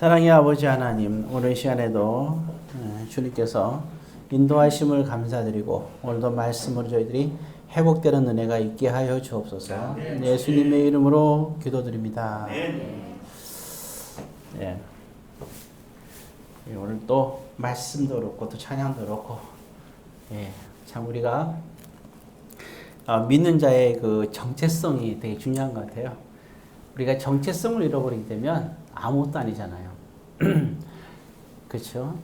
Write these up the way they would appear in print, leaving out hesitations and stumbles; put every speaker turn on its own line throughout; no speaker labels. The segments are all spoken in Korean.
사랑의 아버지 하나님, 오늘 시간에도 주님께서 인도하심을 감사드리고 오늘도 말씀으로 저희들이 회복되는 은혜가 있게 하여 주옵소서. 예수님의 이름으로 기도드립니다. 네. 오늘 또 말씀도 그렇고 또 찬양도 그렇고 참 우리가 믿는 자의 그 정체성이 되게 중요한 것 같아요. 우리가 정체성을 잃어버리게 되면 아무것도 아니잖아요. 그렇죠?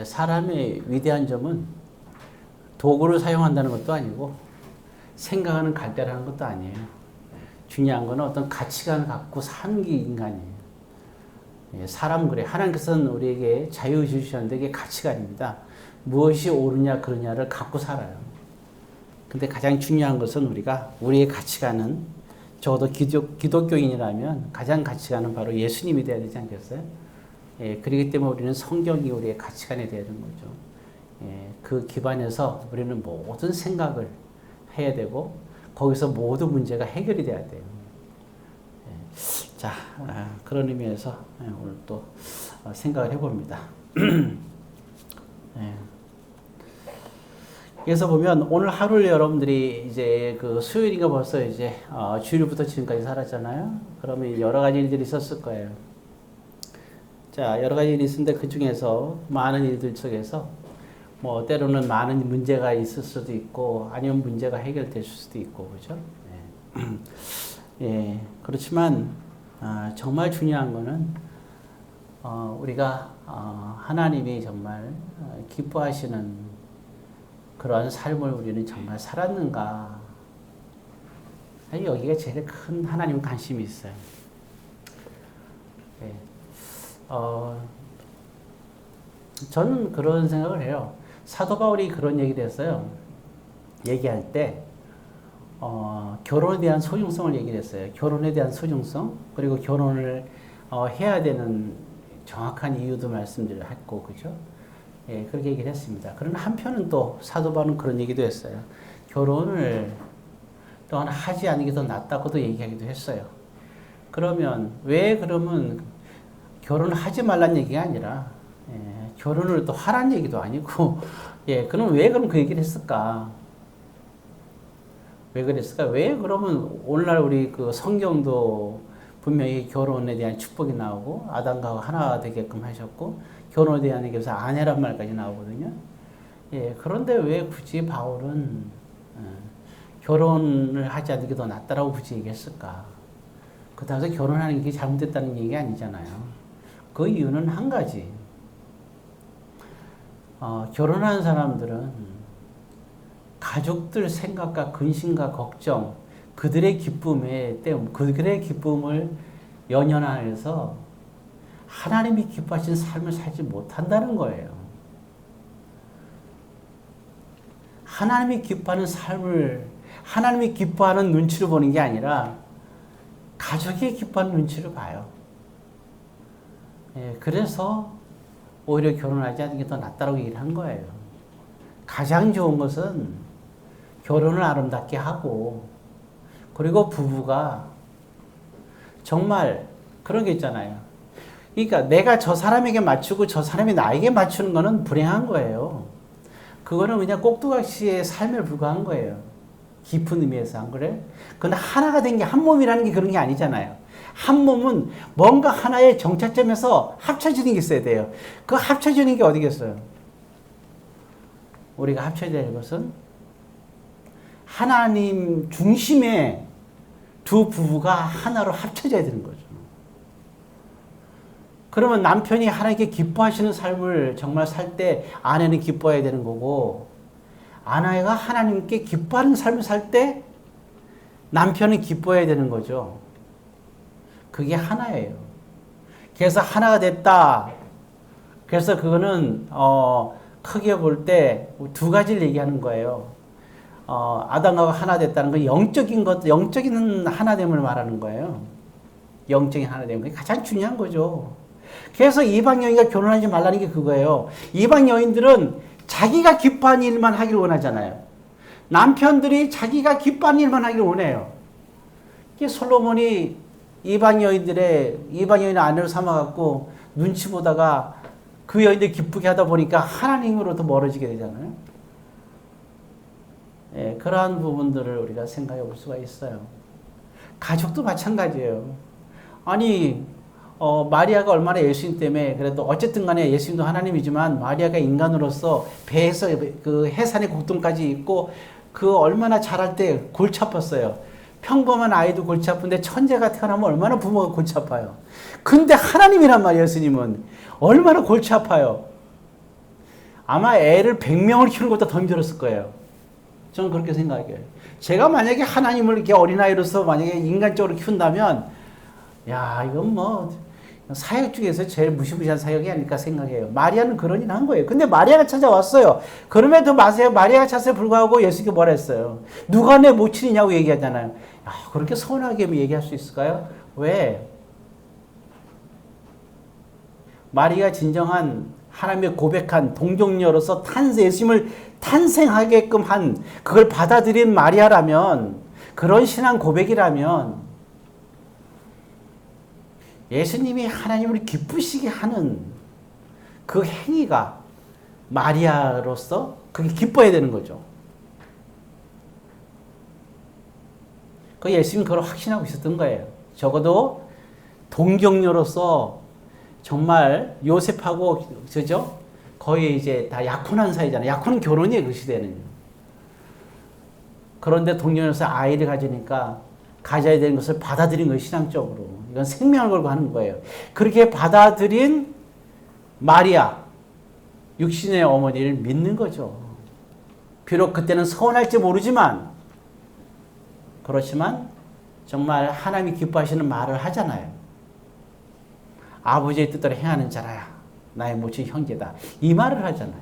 사람의 위대한 점은 도구를 사용한다는 것도 아니고 생각하는 갈대라는 것도 아니에요. 중요한 건 어떤 가치관을 갖고 사는 게 인간이에요. 사람은 그래. 하나님께서는 우리에게 자유 주셨는데 이게 가치관입니다. 무엇이 옳으냐 그러냐를 갖고 살아요. 근데 가장 중요한 것은 우리의 가치관은 적어도 기독교인이라면 가장 가치관은 바로 예수님이 되어야 되지 않겠어요? 그렇기 때문에 우리는 성경이 우리의 가치관이 되어야 되는 거죠. 그 기반에서 우리는 모든 생각을 해야 되고 거기서 모든 문제가 해결이 돼야 돼요. 자, 그런 의미에서 오늘 또 생각을 해봅니다. 그래서 보면 오늘 하루를 여러분들이 이제 그 수요일인가 벌써 이제 주일부터 지금까지 살았잖아요. 그러면 여러 가지 일들이 있었을 거예요. 자, 여러 가지 일이 있었는데 그 중에서 많은 일들 속에서 뭐 때로는 많은 문제가 있을 수도 있고 아니면 문제가 해결될 수도 있고 그렇죠? 그렇지만 정말 중요한 거는 우리가 하나님이 정말 기뻐하시는 그러한 삶을 우리는 정말 살았는가? 여기가 제일 큰 하나님 관심이 있어요. 저는 그런 생각을 해요. 사도 바울이 그런 얘기를 했어요. 얘기할 때 결혼에 대한 소중성을 얘기를 했어요. 결혼에 대한 소중성 그리고 결혼을 해야 되는 정확한 이유도 말씀드려 했고 그죠? 그렇게 얘기를 했습니다. 그러나 한편은 또 사도 바울은 그런 얘기도 했어요. 결혼을 또한 하지 않는 게 더 낫다고도 얘기하기도 했어요. 그러면 결혼을 하지 말란 얘기가 아니라 결혼을 또 하란 얘기도 아니고 그럼 왜 그럼 그 얘기를 했을까? 왜 그랬을까? 왜 그러면 오늘날 우리 그 성경도 분명히 결혼에 대한 축복이 나오고 아담과 하나가 되게끔 하셨고 결혼에 대한 얘기에서 아내란 말까지 나오거든요. 그런데 왜 굳이 바울은 결혼을 하지 않는 게 더 낫다라고 굳이 얘기했을까? 그렇다고 해서 결혼하는 게 잘못됐다는 얘기가 아니잖아요. 그 이유는 한 가지. 결혼하는 사람들은 가족들 생각과 근심과 걱정, 그들의 기쁨을 연연하여서 하나님이 기뻐하신 삶을 살지 못한다는 거예요. 하나님이 기뻐하는 삶을 하나님이 기뻐하는 눈치를 보는 게 아니라 가족이 기뻐하는 눈치를 봐요. 그래서 오히려 결혼하지 않는 게 더 낫다고 얘기를 한 거예요. 가장 좋은 것은 결혼을 아름답게 하고 그리고 부부가 정말 그런 게 있잖아요. 그러니까 내가 저 사람에게 맞추고 저 사람이 나에게 맞추는 거는 불행한 거예요. 그거는 그냥 꼭두각시의 삶에 불과한 거예요. 깊은 의미에서 안 그래? 근데 하나가 된 게 한 몸이라는 게 그런 게 아니잖아요. 한 몸은 뭔가 하나의 정착점에서 합쳐지는 게 있어야 돼요. 그 합쳐지는 게 어디겠어요? 우리가 합쳐야 될 것은 하나님 중심의 두 부부가 하나로 합쳐져야 되는 거죠. 그러면 남편이 하나님께 기뻐하시는 삶을 정말 살 때 아내는 기뻐해야 되는 거고 아내가 하나님께 기뻐하는 삶을 살 때 남편은 기뻐해야 되는 거죠. 그게 하나예요. 그래서 하나가 됐다. 그래서 그거는 크게 볼 때 두 가지를 얘기하는 거예요. 아담과 하나 됐다는 건 영적인 하나됨을 말하는 거예요. 영적인 하나됨. 그게 가장 중요한 거죠. 그래서 이방 여인과 결혼하지 말라는 게 그거예요. 이방 여인들은 자기가 기뻐하는 일만 하기를 원하잖아요. 남편들이 자기가 기뻐하는 일만 하기를 원해요. 솔로몬이 이방 여인을 아내로 삼아갖고 눈치 보다가 그 여인들 기쁘게 하다 보니까 하나님으로부터 멀어지게 되잖아요. 예, 그러한 부분들을 우리가 생각해 볼 수가 있어요. 가족도 마찬가지예요. 아니, 마리아가 얼마나 예수님 때문에 그래도 어쨌든 간에 예수님도 하나님이지만 마리아가 인간으로서 배에서 그 해산의 고통까지 있고 그 얼마나 자랄 때 골치 아팠어요. 평범한 아이도 골치 아픈데 천재가 태어나면 얼마나 부모가 골치 아파요. 근데 하나님이란 말이에요. 예수님은 얼마나 골치 아파요. 아마 애를 100명을 키우는 것보다 더 힘들었을 거예요. 저는 그렇게 생각해요. 제가 만약에 하나님을 이렇게 어린아이로서 만약에 인간적으로 키운다면 야, 이건 뭐 사역 중에서 제일 무시무시한 사역이 아닐까 생각해요. 마리아는 그런 일을 한 거예요. 근데 마리아가 찾아왔어요. 그럼에도 마리아가 찾아에 불구하고 예수님께 뭐라 했어요? 누가 내 모친이냐고 얘기하잖아요. 야, 그렇게 서운하게 얘기할 수 있을까요? 왜? 마리아가 진정한 하나님의 고백한 동정녀로서 예수님을 탄생하게끔 한 그걸 받아들인 마리아라면, 그런 신앙 고백이라면 예수님이 하나님을 기쁘시게 하는 그 행위가 마리아로서 그게 기뻐야 되는 거죠. 그 예수님이 그걸 확신하고 있었던 거예요. 적어도 동정녀로서 정말 요셉하고 그죠? 거의 이제 다 약혼한 사이잖아요. 약혼은 결혼이에요, 그 시대는. 그런데 동정녀로서 아이를 가지니까 가져야 되는 것을 받아들인 거예요, 신앙적으로. 이건 생명을 걸고 하는 거예요. 그렇게 받아들인 마리아, 육신의 어머니를 믿는 거죠. 비록 그때는 서운할지 모르지만, 그렇지만 정말 하나님이 기뻐하시는 말을 하잖아요. 아버지의 뜻대로 행하는 자라야 나의 모친 형제다. 이 말을 하잖아요.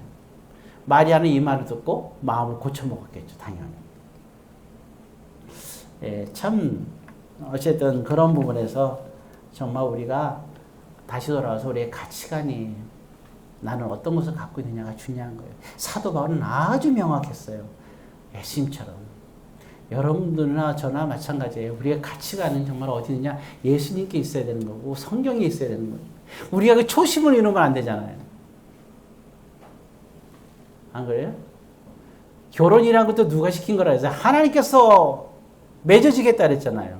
마리아는 이 말을 듣고 마음을 고쳐먹었겠죠, 당연히. 예, 참 어쨌든 그런 부분에서 정말 우리가 다시 돌아와서 우리의 가치관이 나는 어떤 것을 갖고 있느냐가 중요한 거예요. 사도 바울은 아주 명확했어요. 예수님처럼. 여러분들이나 저나 마찬가지예요. 우리의 가치관은 정말 어디 있느냐? 예수님께 있어야 되는 거고 성경에 있어야 되는 거예요. 우리가 그 초심을 잃으면 안 되잖아요. 안 그래요? 결혼이라는 것도 누가 시킨 거라 해서 하나님께서 맺어지겠다 그랬잖아요.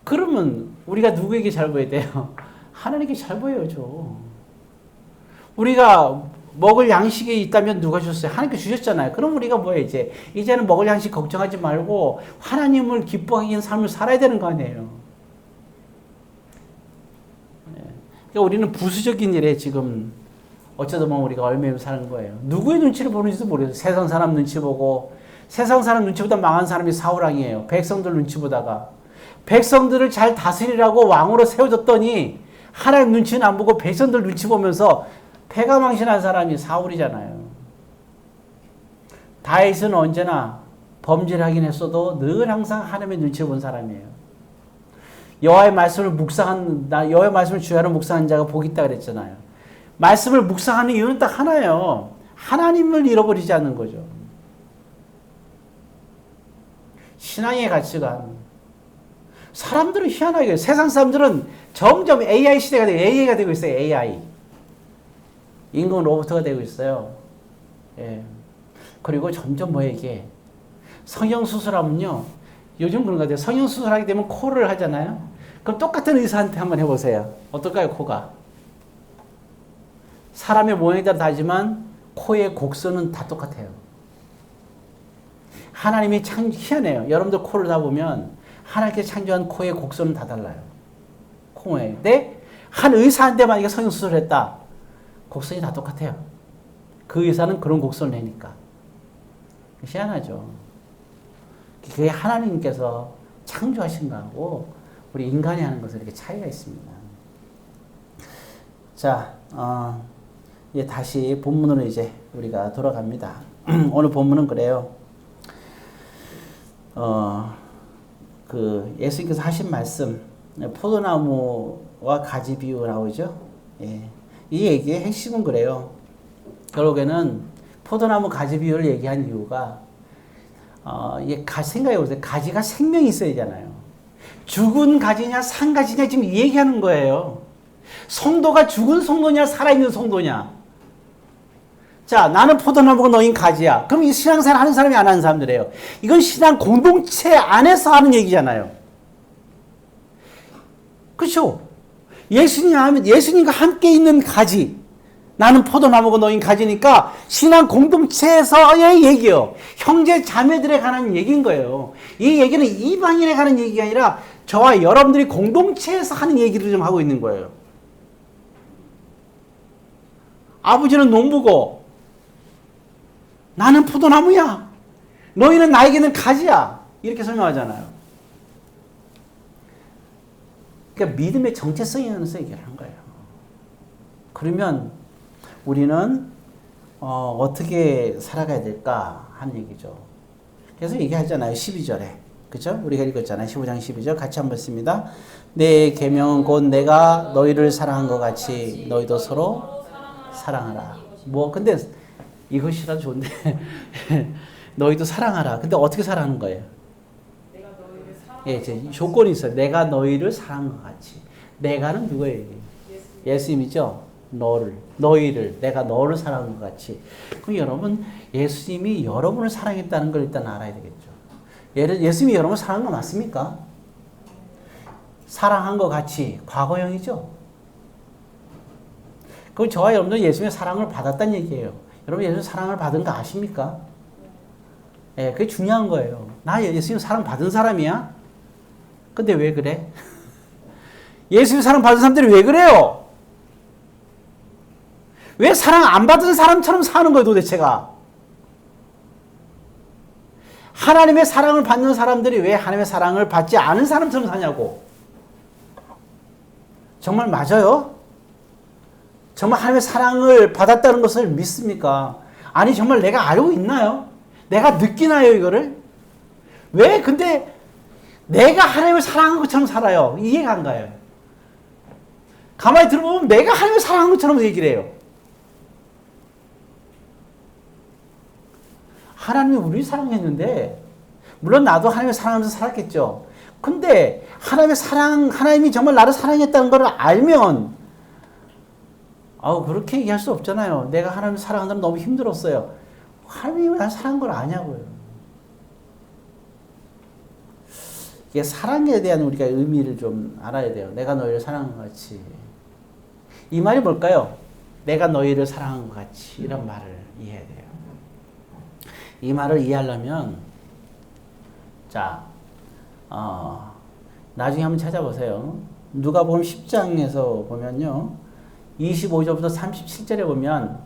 그러면 우리가 누구에게 잘 보여야 돼요? 하나님께 잘 보여야죠. 우리가 먹을 양식이 있다면 누가 주셨어요? 하나님께 주셨잖아요. 그럼 우리가 뭐예요? 이제는 먹을 양식 걱정하지 말고 하나님을 기뻐하기 위한 삶을 살아야 되는 거 아니에요. 그러니까 우리는 부수적인 일에 지금 어쩌다 보면 우리가 얽매여 사는 거예요. 누구의 눈치를 보는지도 모르겠어요. 세상 사람 눈치 보고, 세상 사람 눈치보다 망한 사람이 사울왕이에요. 백성들 눈치 보다가. 백성들을 잘 다스리라고 왕으로 세워졌더니 하나님 눈치는 안 보고 백성들 눈치 보면서 패가 망신한 사람이 사울이잖아요. 다윗은 언제나 범죄를 하긴 했어도 늘 항상 하나님의 눈치를 본 사람이에요. 여호와의 말씀을 주야로 묵상하는 자가 복이 있다 그랬잖아요. 말씀을 묵상하는 이유는 딱 하나예요. 하나님을 잃어버리지 않는 거죠. 신앙의 가치관. 사람들은 희한하게, 세상 사람들은 점점 AI 시대가 되고 AI가 되고 있어요. AI. 인공 로봇가 되고 있어요. 예. 그리고 점점 이게 성형수술하면요. 요즘 그런 것 같아요. 성형수술하게 되면 코를 하잖아요. 그럼 똑같은 의사한테 한번 해보세요. 어떨까요, 코가? 사람의 모양이 다 다르지만 코의 곡선은 다 똑같아요. 하나님이 참 희한해요. 여러분들 코를 다 보면 하나님께서 창조한 코의 곡선은 다 달라요. 콩에. 근데 한 의사한테 만약에 성형수술을 했다. 곡선이 다 똑같아요. 그 의사는 그런 곡선을 내니까. 희한하죠. 그게 하나님께서 창조하신 거하고 우리 인간이 하는 것은 이렇게 차이가 있습니다. 자, 이제 다시 본문으로 이제 우리가 돌아갑니다. 오늘 본문은 그래요. 예수님께서 하신 말씀, 포도나무와 가지 비유 나오죠. 예. 이 얘기의 핵심은 그래요. 결국에는 포도나무 가지 비유를 얘기한 이유가, 생각해 보세요. 가지가 생명이 있어야 되잖아요. 죽은 가지냐 산 가지냐 지금 이 얘기하는 거예요. 성도가 죽은 성도냐 살아있는 성도냐. 자, 나는 포도나무고 너희는 가지야. 그럼 이 신앙생활 하는 사람이 안 하는 사람들이에요. 이건 신앙 공동체 안에서 하는 얘기잖아요. 그렇죠? 예수님과 함께 있는 가지. 나는 포도나무고 너희는 가지니까 신앙 공동체에서의 얘기예요. 형제 자매들에 관한 얘기인 거예요. 이 얘기는 이방인에 관한 얘기가 아니라 저와 여러분들이 공동체에서 하는 얘기를 좀 하고 있는 거예요. 아버지는 농부고 나는 포도나무야. 너희는 나에게는 가지야. 이렇게 설명하잖아요. 그러니까 믿음의 정체성에 관해서 얘기를 한 거예요. 그러면 우리는 어떻게 살아가야 될까 하는 얘기죠. 그래서 얘기하잖아요. 12절에. 그죠? 우리가 읽었잖아요. 15장 12절 같이 한번 씁니다. 내 계명은 곧 내가 너희를 사랑한 것 같이 너희도 서로 사랑하라. 근데 이것이라 좋은데 너희도 사랑하라. 근데 어떻게 사랑하는 거예요?
내가 너희를
예, 이제 조건이 있어요. 내가 너희를 사랑한 것 같이. 내가는 누구예요? 예수님이죠. 너희를 내가 너를 사랑한 것 같이. 그럼 여러분 예수님이 여러분을 사랑했다는 걸 일단 알아야 되겠죠. 예수님이 여러분을 사랑한 거 맞습니까? 사랑한 것 같이 과거형이죠. 그럼 저와 여러분들 예수님의 사랑을 받았다는 얘기예요. 여러분 예수님 사랑을 받은 거 아십니까? 예, 그게 중요한 거예요. 나 예수님 사랑 받은 사람이야? 근데 왜 그래? 예수님 사랑 받은 사람들이 왜 그래요? 왜 사랑 안 받은 사람처럼 사는 거예요, 도대체가? 하나님의 사랑을 받는 사람들이 왜 하나님의 사랑을 받지 않은 사람처럼 사냐고. 정말 맞아요? 정말 하나님의 사랑을 받았다는 것을 믿습니까? 아니, 정말 내가 알고 있나요? 내가 느끼나요, 이거를? 왜 근데 내가 하나님을 사랑한 것처럼 살아요? 이해가 안 가요. 가만히 들어보면 내가 하나님을 사랑한 것처럼 얘기를 해요. 하나님이 우리를 사랑했는데, 물론 나도 하나님을 사랑하면서 살았겠죠. 근데 하나님이 정말 나를 사랑했다는 걸 알면, 그렇게 얘기할 수 없잖아요. 내가 하나님을 사랑한다면 너무 힘들었어요. 하나님이 나를 사랑한 걸 아냐고요. 이게 사랑에 대한 우리가 의미를 좀 알아야 돼요. 내가 너희를 사랑한 것 같이. 이 말이 뭘까요? 내가 너희를 사랑한 것 같이. 이런 말을 이해해야 돼요. 이 말을 이해하려면, 나중에 한번 찾아보세요. 누가복음 10장에서 보면요. 25절부터 37절에 보면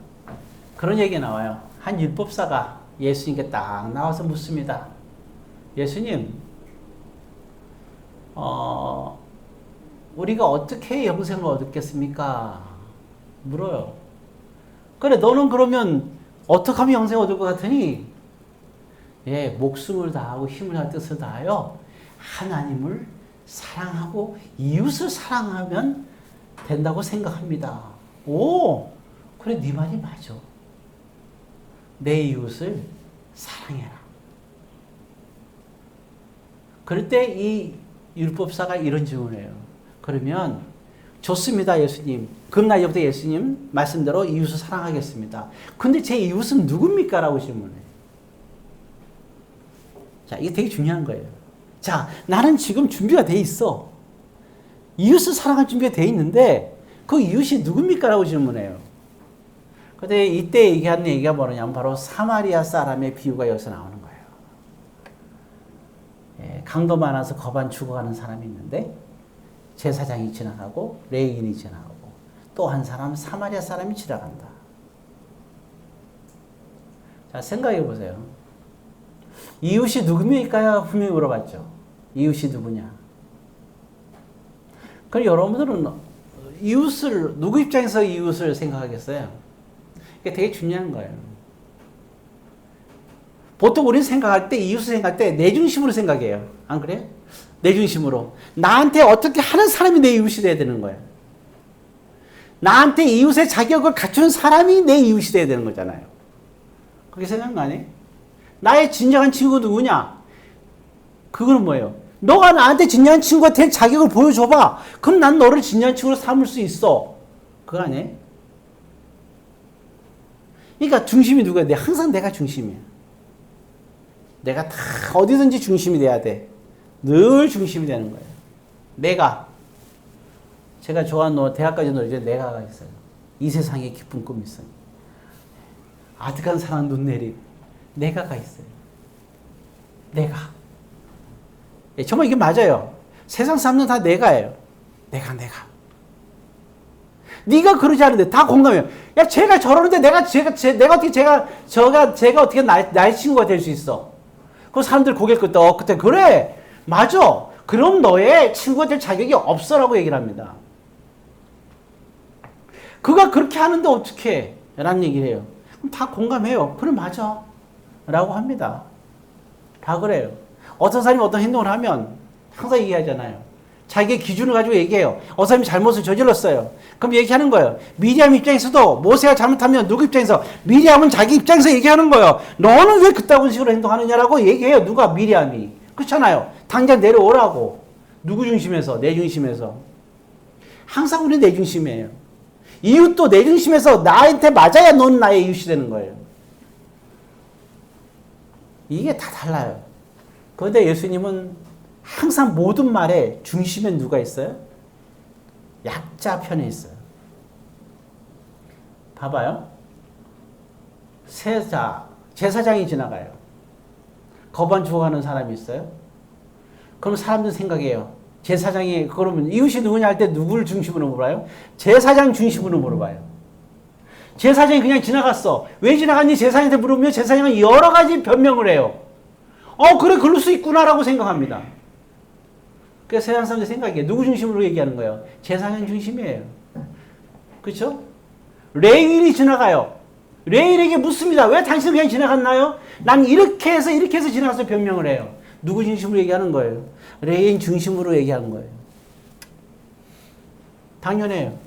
그런 얘기가 나와요. 한 율법사가 예수님께 딱 나와서 묻습니다. 예수님, 우리가 어떻게 영생을 얻겠습니까? 물어요. 그래, 너는 그러면 어떻게 하면 영생을 얻을 것 같으니? 예, 목숨을 다하고 힘을 다하고 뜻을 다하여 하나님을 사랑하고 이웃을 사랑하면 된다고 생각합니다. 오, 그래, 네 말이 맞아. 내 이웃을 사랑해라. 그럴 때 이 율법사가 이런 질문을 해요. 그러면 좋습니다, 예수님. 그럼 나 이제부터 예수님 말씀대로 이웃을 사랑하겠습니다. 근데 제 이웃은 누굽니까? 라고 질문해요. 자, 이게 되게 중요한 거예요. 자, 나는 지금 준비가 돼 있어. 이웃을 사랑할 준비가 돼 있는데 그 이웃이 누굽니까? 라고 질문해요. 근데 이때 얘기하는 얘기가 뭐냐면 바로 사마리아 사람의 비유가 여기서 나오는 거예요. 예, 강도 많아서 겁 안 죽어가는 사람이 있는데 제사장이 지나가고 레위인이 지나가고 또 한 사람 사마리아 사람이 지나간다. 자, 생각해 보세요. 이웃이 누굽니까? 분명히 물어봤죠. 이웃이 누구냐? 그럼 여러분들은 누구 입장에서 이웃을 생각하겠어요? 이게 되게 중요한 거예요. 보통 우리는 생각할 때, 이웃을 생각할 때 내 중심으로 생각해요. 안 그래요? 내 중심으로. 나한테 어떻게 하는 사람이 내 이웃이 돼야 되는 거예요. 나한테 이웃의 자격을 갖추는 사람이 내 이웃이 돼야 되는 거잖아요. 그렇게 생각 안 해? 나의 진정한 친구가 누구냐? 그거는 뭐예요? 너가 나한테 진지한 친구가 될 자격을 보여줘봐. 그럼 난 너를 진지한 친구로 삼을 수 있어. 그거 아니에요? 그러니까 중심이 누구야? 항상 내가 중심이야. 내가 다 어디든지 중심이 돼야 돼. 늘 중심이 되는 거예요. 내가. 제가 좋아하는 대학까지 노래 중에 내가가 있어요. 이 세상에 기쁜 꿈이 있어요. 아득한 사랑 눈 내림. 내가가 있어요. 내가. 예, 정말 이게 맞아요. 세상 사람들은 다 내가예요. 내가. 네가 그러지 않은데 다 공감해요. 야, 제가 저러는데 내가 어떻게 나의 친구가 될 수 있어? 그 사람들 고개 끄덕 그때 그래 맞아. 그럼 너의 친구가 될 자격이 없어라고 얘기를 합니다. 그가 그렇게 하는데 어떻게? 라는 얘기를 해요. 그럼 다 공감해요. 그래 맞아. 라고 합니다. 다 그래요. 어떤 사람이 어떤 행동을 하면 항상 얘기하잖아요. 자기의 기준을 가지고 얘기해요. 어떤 사람이 잘못을 저질렀어요. 그럼 얘기하는 거예요. 미리암 입장에서도 모세가 잘못하면 누구 입장에서? 미리암은 자기 입장에서 얘기하는 거예요. 너는 왜 그따군 식으로 행동하느냐라고 얘기해요. 누가? 미리암이. 그렇잖아요. 당장 내려오라고. 누구 중심에서? 내 중심에서. 항상 우리는 내 중심이에요. 이웃도 내 중심에서 나한테 맞아야 넌 나의 이웃이 되는 거예요. 이게 다 달라요. 그런데 예수님은 항상 모든 말에 중심에 누가 있어요? 약자 편에 있어요. 봐봐요. 제사장이 지나가요. 거반 죽어가는 사람이 있어요. 그럼 사람들 생각해요. 제사장이 그러면 이웃이 누구냐 할 때 누구를 중심으로 물어봐요? 제사장 중심으로 물어봐요. 제사장이 그냥 지나갔어. 왜 지나갔니? 제사장한테 물으면 제사장은 여러 가지 변명을 해요. 그래 그럴 수 있구나라고 생각합니다. 그래서 세상 사람들 생각해. 누구 중심으로 얘기하는 거예요? 제사장 중심이에요. 그렇죠? 레위인이 지나가요. 레위인에게 묻습니다. 왜 당신은 그냥 지나갔나요? 난 이렇게 해서 지나가서 변명을 해요. 누구 중심으로 얘기하는 거예요? 레위인 중심으로 얘기하는 거예요. 당연해요.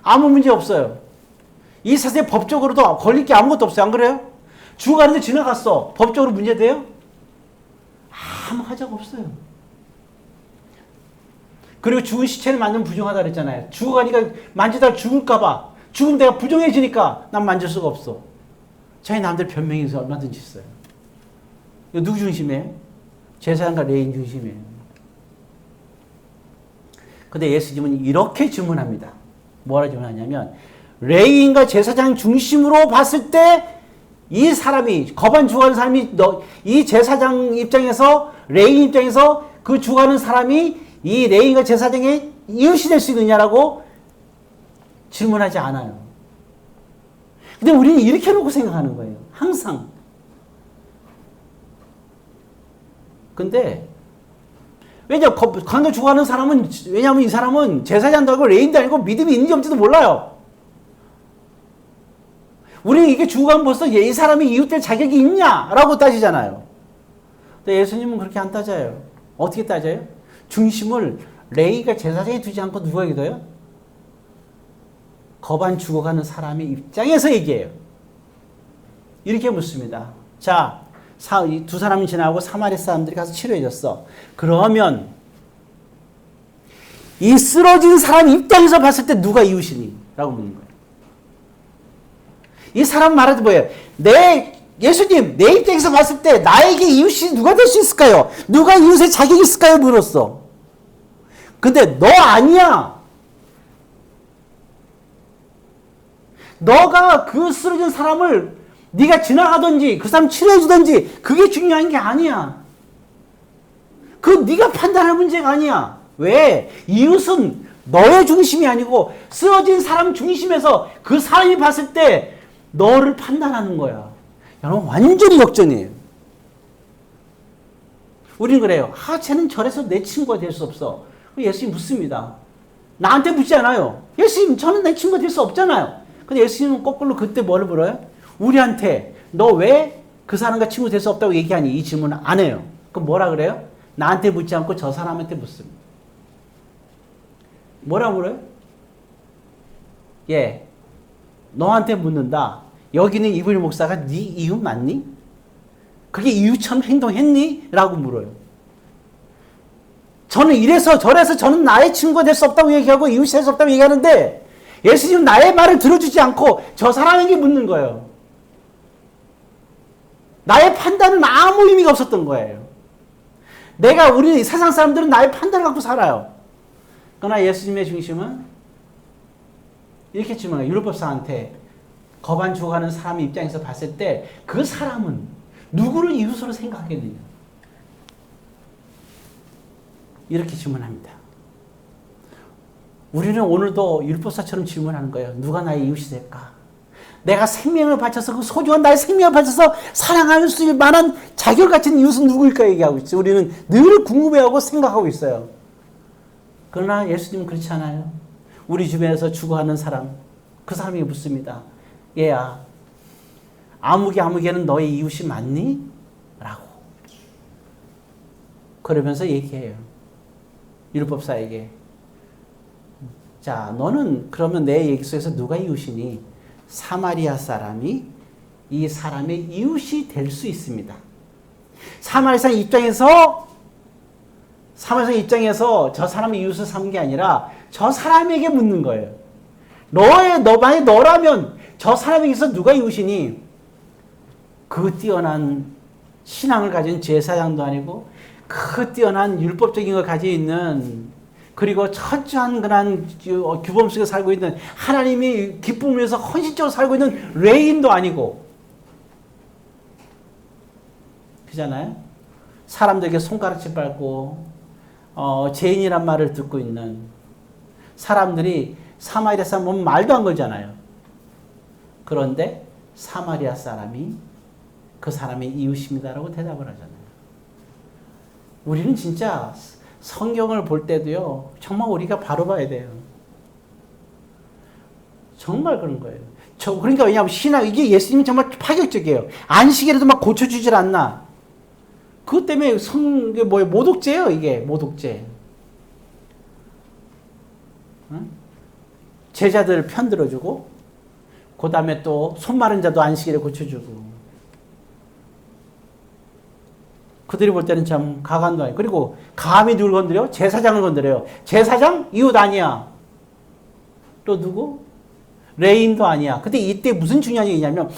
아무 문제 없어요. 이 사세 법적으로도 걸릴 게 아무것도 없어요. 안 그래요? 죽어가는데 지나갔어. 법적으로 문제돼요? 아무 하자가 없어요. 그리고 죽은 시체를 만지면 부정하다 그랬잖아요. 죽어가니까 만지다가 죽을까봐. 죽으면 내가 부정해지니까 난 만질 수가 없어. 자기 남들 변명이 얼마든지 있어요. 이거 누구 중심이에요? 제사장과 레위인 중심이에요. 근데 예수님은 이렇게 질문합니다. 뭐라 질문하냐면 레위인과 제사장 중심으로 봤을 때 이 사람이 거반 죽어가는 사람이 이 제사장 입장에서 레위인 입장에서 그 죽어가는 사람이 이 레위인과 제사장의 이웃이 될 수 있느냐라고 질문하지 않아요. 근데 우리는 이렇게 놓고 생각하는 거예요. 항상. 근데 강도 죽어가는 사람은 왜냐하면 이 사람은 제사장도 아니고 레위인도 아니고 믿음이 있는지 없는지도 몰라요. 우리는 이게 죽어가면 벌써 이 사람이 이웃될 자격이 있냐라고 따지잖아요. 근데 예수님은 그렇게 안 따져요. 어떻게 따져요? 중심을 레위가 제사장에 두지 않고 누구에게 둬요? 거반 죽어가는 사람의 입장에서 얘기해요. 이렇게 묻습니다. 자, 두 사람이 지나고 사마리 사람들이 가서 치료해줬어. 그러면 이 쓰러진 사람 입장에서 봤을 때 누가 이웃이니? 라고 묻는 거예요. 이 사람 말하도 뭐예요? 예수님, 내 입장에서 봤을 때 나에게 이웃이 누가 될 수 있을까요? 누가 이웃의 자격이 있을까요? 물었어. 근데 너 아니야. 너가 그 쓰러진 사람을 네가 지나가든지 그 사람 치료해주든지 그게 중요한 게 아니야. 그 네가 판단할 문제가 아니야. 왜? 이웃은 너의 중심이 아니고 쓰러진 사람 중심에서 그 사람이 봤을 때 너를 판단하는 거야. 여러분 완전히 역전이에요. 우리는 그래요. 쟤는 저래서 내 친구가 될 수 없어. 예수님 묻습니다. 나한테 묻지 않아요. 예수님 저는 내 친구가 될 수 없잖아요. 근데 예수님은 거꾸로 그때 뭐를 물어요? 우리한테 너 왜 그 사람과 친구 될 수 없다고 얘기하니? 이 질문을 안 해요. 그럼 뭐라 그래요? 나한테 묻지 않고 저 사람한테 묻습니다. 뭐라 물어요? 너한테 묻는다. 여기는 이분희 목사가 네 이웃 맞니? 그게 이웃처럼 행동했니? 라고 물어요. 저는 이래서 저래서 저는 나의 친구가 될 수 없다고 얘기하고 이웃이 될 수 없다고 얘기하는데 예수님은 나의 말을 들어주지 않고 저 사람에게 묻는 거예요. 나의 판단은 아무 의미가 없었던 거예요. 우리 세상 사람들은 나의 판단을 갖고 살아요. 그러나 예수님의 중심은 이렇게 질문해요. 율법사한테 거반 죽어가는 사람의 입장에서 봤을 때 그 사람은 누구를 이웃으로 생각하겠느냐. 이렇게 질문합니다. 우리는 오늘도 율법사처럼 질문하는 거예요. 누가 나의 이웃이 될까? 내가 생명을 바쳐서 그 소중한 나의 생명을 바쳐서 사랑할 수 있을 만한 자결 같은 이웃은 누구일까 얘기하고 있죠. 우리는 늘 궁금해하고 생각하고 있어요. 그러나 예수님은 그렇지 않아요. 우리 주변에서 죽어가는 사람, 그 사람이 묻습니다. 얘야, 아무개는 너의 이웃이 맞니? 라고. 그러면서 얘기해요. 율법사에게. 자, 너는 그러면 내 얘기 속에서 누가 이웃이니? 사마리아 사람이 이 사람의 이웃이 될 수 있습니다. 사마리아 사람 입장에서 저 사람의 이웃을 삼는 게 아니라 저 사람에게 묻는 거예요. 만약 너라면 저 사람에게서 누가 이웃이니? 그 뛰어난 신앙을 가진 제사장도 아니고 그 뛰어난 율법적인 걸 가지고 있는 그리고 철저한 그런 규범 속에 살고 있는 하나님이 기쁨을 위해서 헌신적으로 살고 있는 레인도 아니고 그잖아요. 사람들에게 손가락질 밟고 죄인이란 말을 듣고 있는 사람들이 사마리아 사람 보면 말도 안 걸잖아요. 그런데 사마리아 사람이 그 사람의 이웃입니다라고 대답을 하잖아요. 우리는 진짜 성경을 볼 때도요, 정말 우리가 바로 봐야 돼요. 정말 그런 거예요. 그러니까 왜냐하면 이게 예수님이 정말 파격적이에요. 안식일에도 막 고쳐주질 않나. 그것 때문에 이게 뭐예요? 모독죄예요, 이게. 모독죄. 응? 제자들 편들어주고, 그 다음에 또 손 마른 자도 안식일에 고쳐주고. 그들이 볼 때는 참 가관도 아니고. 그리고 감히 누굴 건드려? 제사장을 건드려요. 제사장? 이웃 아니야. 또 누구? 레인도 아니야. 근데 이때 무슨 중요한 얘기냐면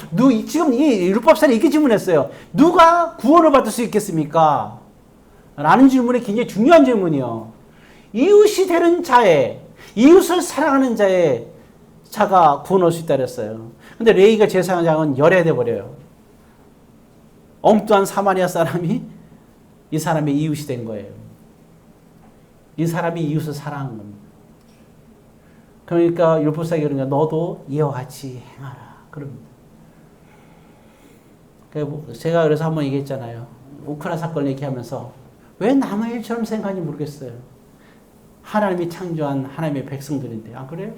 지금 이 율법사는 이렇게 질문했어요. 누가 구원을 받을 수 있겠습니까? 라는 질문이 굉장히 중요한 질문이요. 이웃이 되는 이웃을 사랑하는 자가 구원 얻을 수 있다 그랬어요. 근데 레이가 제사장은 열애돼 버려요. 엉뚱한 사마리아 사람이 이 사람의 이웃이 된 거예요. 이 사람이 이웃을 사랑한 겁니다. 그러니까 율법사가 그러니까 너도 이와 같이 행하라. 그럽니다. 제가 그래서 한번 얘기했잖아요. 우크라 사건 얘기하면서 왜 남의 일처럼 생각하는지 모르겠어요. 하나님이 창조한 하나님의 백성들인데. 안 그래요?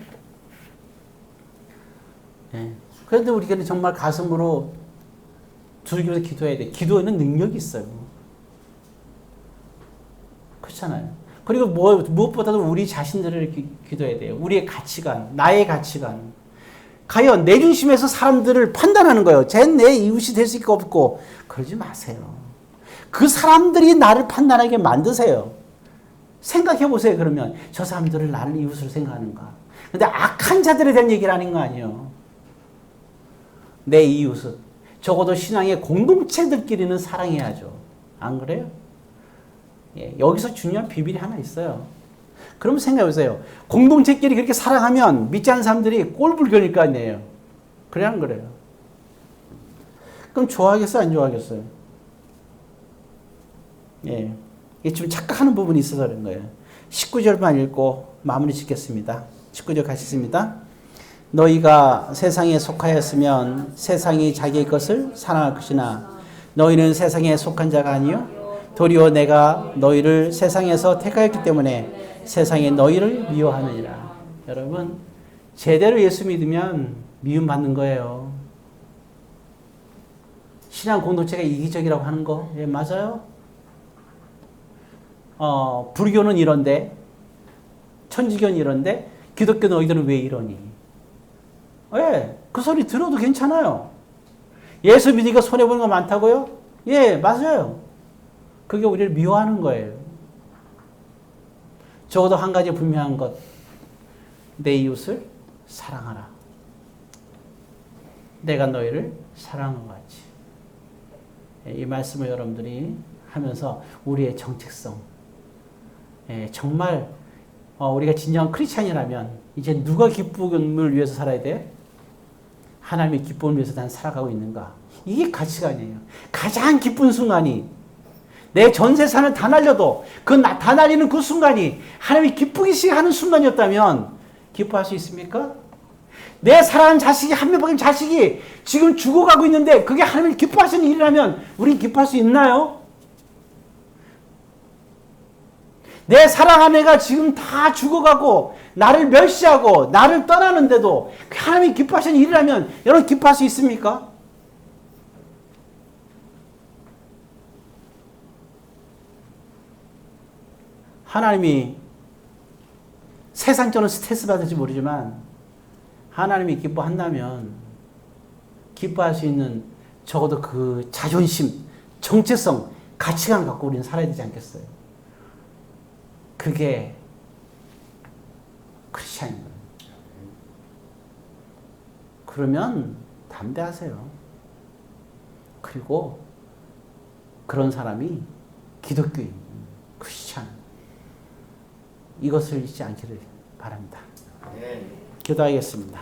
네. 그런데 우리가 정말 가슴으로 두들기면서 기도해야 돼. 기도에는 능력이 있어요. 그렇잖아요. 그리고 무엇보다도 우리 자신들을 기도해야 돼요. 우리의 가치관, 나의 가치관. 과연 내 중심에서 사람들을 판단하는 거예요. 쟤는 내 이웃이 될 수 있고 없고. 그러지 마세요. 그 사람들이 나를 판단하게 만드세요. 생각해 보세요. 그러면 저 사람들을 나를 이웃으로 생각하는가. 근데 악한 자들에 대한 얘기를 하는 거 아니에요. 내 이웃은. 적어도 신앙의 공동체들끼리는 사랑해야죠. 안 그래요? 예, 여기서 중요한 비밀이 하나 있어요. 그럼 생각해 보세요. 공동체끼리 그렇게 사랑하면 믿지 않는 사람들이 꼴불견일 거 아니에요. 그래 안 그래요? 그럼 좋아하겠어요? 안 좋아하겠어요? 예, 이게 좀 착각하는 부분이 있어서 그런 거예요. 19절만 읽고 마무리 짓겠습니다. 19절 가시겠습니다. 너희가 세상에 속하였으면 세상이 자기의 것을 사랑할 것이나 너희는 세상에 속한 자가 아니요 도리어 내가 너희를 세상에서 택하였기 때문에 세상이 너희를 미워하느니라. 여러분 제대로 예수 믿으면 미움받는 거예요. 신앙 공동체가 이기적이라고 하는 거 예, 맞아요. 불교는 이런데 천주교는 이런데 기독교 너희들은 왜 이러니? 예, 그 소리 들어도 괜찮아요. 예수 믿으니까 손해보는 거 많다고요? 예, 맞아요. 그게 우리를 미워하는 거예요. 적어도 한 가지 분명한 것. 내 이웃을 사랑하라. 내가 너희를 사랑한 것 같이. 이 말씀을 여러분들이 하면서 우리의 정체성, 정말 우리가 진정한 크리스찬이라면 이제 누가 기쁨을 위해서 살아야 돼? 하나님의 기쁨을 위해서 난 살아가고 있는가? 이게 가치관이에요. 가장 기쁜 순간이 내 전 재산을 다 날려도 다 날리는 그 순간이 하나님이 기쁘게 하는 순간이었다면 기뻐할 수 있습니까? 내 사랑하는 자식이 한 명밖에 자식이 지금 죽어가고 있는데 그게 하나님이 기뻐하시는 일이라면 우린 기뻐할 수 있나요? 내 사랑하는 애가 지금 다 죽어가고 나를 멸시하고 나를 떠나는데도 하나님이 기뻐하시는 일이라면 여러분 기뻐할 수 있습니까? 하나님이 세상적으로 스트레스 받을지 모르지만 하나님이 기뻐한다면 기뻐할 수 있는 적어도 그 자존심, 정체성, 가치관을 갖고 우리는 살아야 되지 않겠어요? 그게 크리스찬입니다. 그러면 담대하세요. 그리고 그런 사람이 기독교인, 크리스찬 이것을 잊지 않기를 바랍니다. 기도하겠습니다.